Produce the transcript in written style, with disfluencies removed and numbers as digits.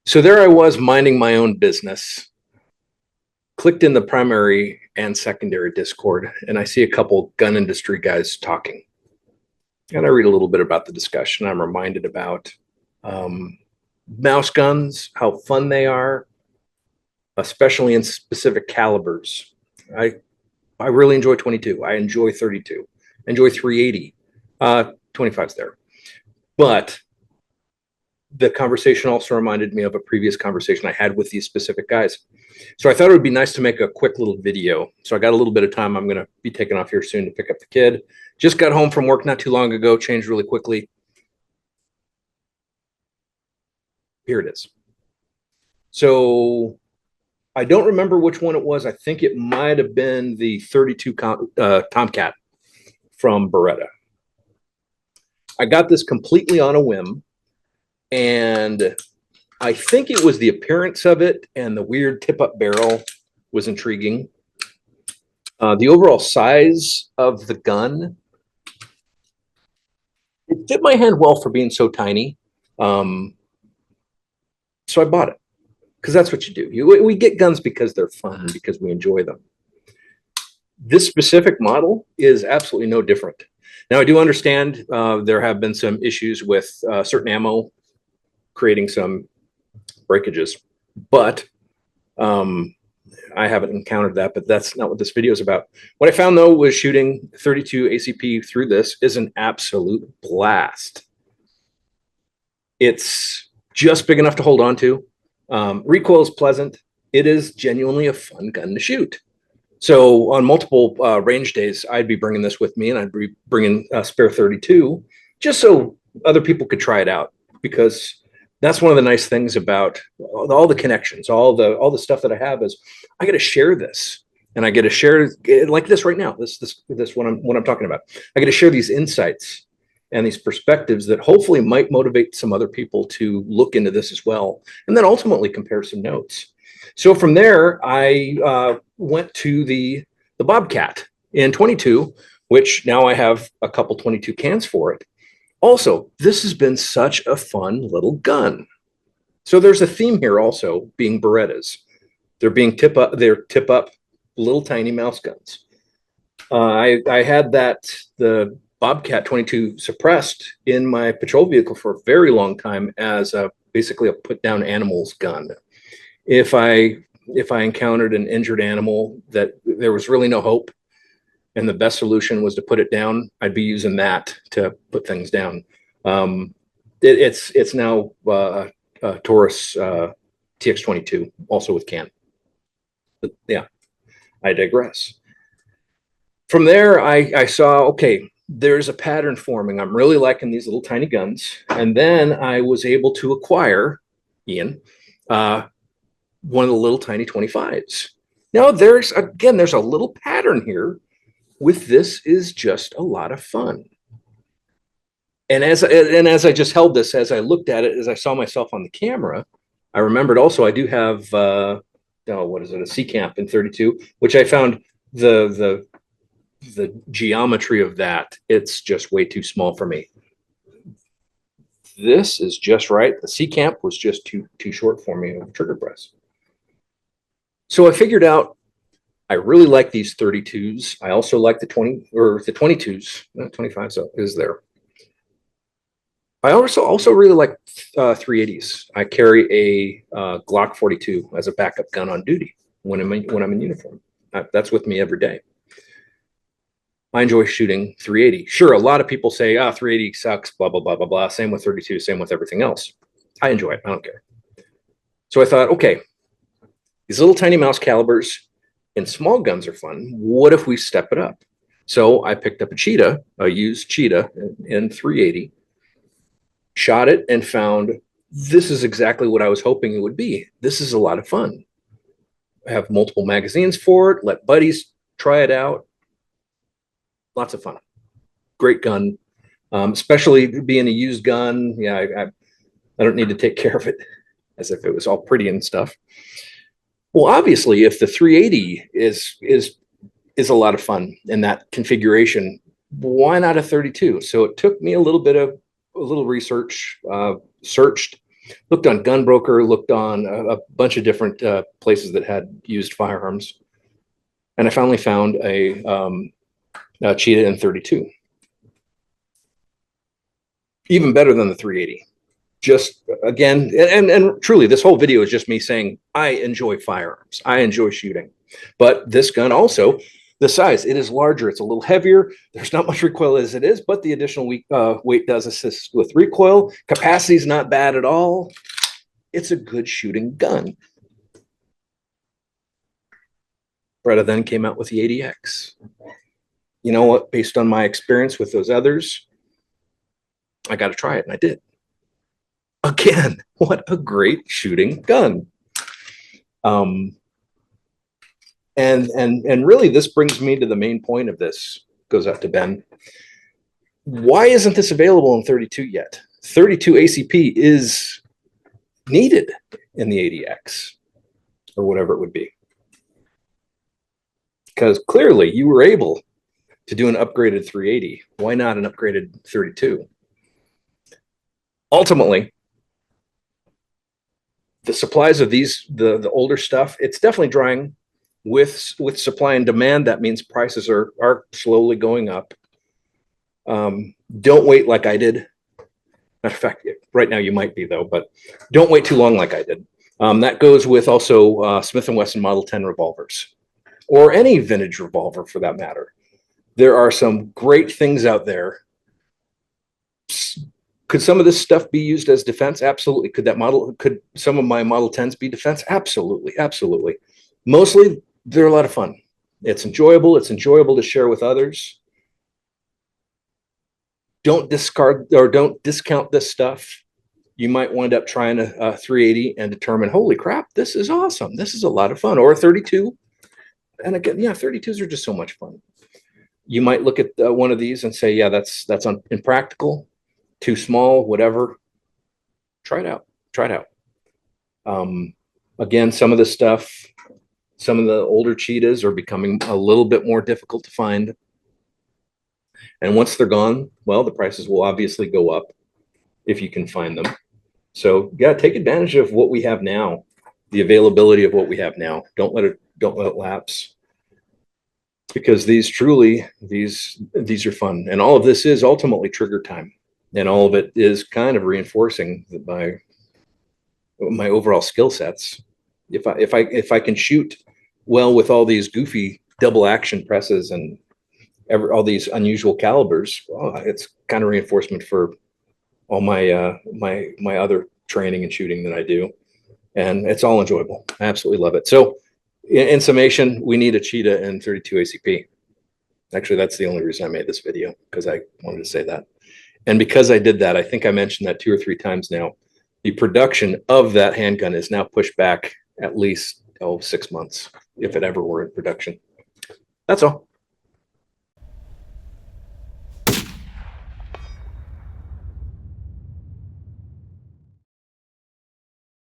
So there I was minding my own business, clicked in the primary and secondary Discord, and I see a couple gun industry guys talking. And I read a little bit about the discussion. I'm reminded about mouse guns, how fun they are, especially in specific calibers. I I really enjoy 22. I enjoy 32. I enjoy 380. 25's there. But the conversation also reminded me of a previous conversation I had with these specific guys. So I thought it would be nice to make a quick little video. So I got a little bit of time. I'm going to be taking off here soon to pick up the kid. Just got home from work not too long ago, changed really quickly. Here it is. So I don't remember which one it was. I think it might have been the 32 Tomcat from Beretta. I got this completely on a whim, and I think it was the appearance of it and the weird tip-up barrel was intriguing. The overall size of the gun, it fit my hand well for being so tiny. So I bought it because that's what you do. We get guns because they're fun, because we enjoy them. This specific model is absolutely no different. Now, I do understand there have been some issues with certain ammo creating some breakages, but I haven't encountered that, but that's not what this video is about. What I found, though, was shooting 32 ACP through this is an absolute blast. It's just big enough to hold on to. Recoil is pleasant. It is genuinely a fun gun to shoot. So on multiple range days, I'd be bringing this with me, and I'd be bringing a spare 32 just so other people could try it out, because that's one of the nice things about all the connections, all the stuff that I have is I get to share this, and I get to share like this right now. This what I'm talking about. I get to share these insights and these perspectives that hopefully might motivate some other people to look into this as well, and then ultimately compare some notes. So from there, I went to the Bobcat in 22, which now I have a couple 22 cans for it. Also, this has been such a fun little gun. So there's a theme here also, being Berettas. They're being tip up little tiny mouse guns. I had the Bobcat 22 suppressed in my patrol vehicle for a very long time as basically a put down animals gun. If I encountered an injured animal that there was really no hope, and the best solution was to put it down, I'd be using that to put things down. It's now Taurus TX22, also with can. But yeah, I digress. From there, I saw, okay, there's a pattern forming. I'm really liking these little tiny guns. And then I was able to acquire, Ian, one of the little tiny 25s. Now there's a little pattern here with this is just a lot of fun. And as I just held this, as I looked at it, as I saw myself on the camera, I remembered also I do have what is it, a C Camp in 32, which I found the geometry of that, it's just way too small for me. This is just right. The C Camp was just too short for me of trigger press. So I figured out I really like these 32s. I also like the 22s. 25 is there. I also really like 380s. I carry a Glock 42 as a backup gun on duty when I'm in uniform. That's with me every day. I enjoy shooting 380. Sure, a lot of people say, 380 sucks, blah, blah, blah, blah, blah. Same with 32, same with everything else. I enjoy it. I don't care. So I thought, okay, these little tiny mouse calibers and small guns are fun. What if we step it up? So I picked up a used Cheetah in 380, shot it, and found this is exactly what I was hoping it would be. This is a lot of fun. I have multiple magazines for it, let buddies try it out. Lots of fun. Great gun, especially being a used gun. Yeah, I don't need to take care of it as if it was all pretty and stuff. Well, obviously, if the 380 is a lot of fun in that configuration, why not a 32? So it took me a little research, searched, Looked on Gunbroker, looked on a bunch of different places that had used firearms. And I finally found a Cheetah in 32. Even better than the 380. Just again, and truly, this whole video is just me saying I enjoy firearms. I enjoy shooting. But this gun also, the size, it is larger. It's a little heavier. There's not much recoil as it is, but the additional weight does assist with recoil. Capacity is not bad at all. It's a good shooting gun. Beretta then came out with the 80X. You know what? Based on my experience with those others, I got to try it, and I did. Again, what a great shooting gun. And really, this brings me to the main point of this. Goes out to Ben. Why isn't this available in 32 yet? 32 ACP is needed in the 80X or whatever it would be. Because clearly you were able to do an upgraded 380. Why not an upgraded 32? Ultimately, the supplies of these, the older stuff, it's definitely drying with supply and demand. That means prices are slowly going up. Don't wait like I did. Matter of fact, right now you might be though, but don't wait too long like I did. That goes with also Smith & Wesson Model 10 revolvers, or any vintage revolver for that matter. There are some great things out there. Could some of this stuff be used as defense? Absolutely. Could some of my Model 10s be defense? Absolutely. Absolutely. Mostly, they're a lot of fun. It's enjoyable. It's enjoyable to share with others. Don't discard or don't discount this stuff. You might wind up trying a 380 and determine, holy crap, this is awesome. This is a lot of fun. Or a 32. And again, yeah, 32s are just so much fun. You might look at one of these and say, yeah, that's impractical, too small, whatever. Try it out. Try it out. Again, some of the stuff, some of the older cheetahs are becoming a little bit more difficult to find. And once they're gone, well, the prices will obviously go up if you can find them. So yeah, take advantage of what we have now, the availability of what we have now. Don't let it lapse. Because these are fun. And all of this is ultimately trigger time. And all of it is kind of reinforcing my overall skill sets. If I can shoot well with all these goofy double action presses and all these unusual calibers, well, it's kind of reinforcement for all my my other training and shooting that I do, and it's all enjoyable. I absolutely love it. So, in summation, we need a Cheetah in 32 ACP. Actually, that's the only reason I made this video, because I wanted to say that. And because I did that, I think I mentioned that 2 or 3 times now. The production of that handgun is now pushed back at least 6 months, if it ever were in production. That's all.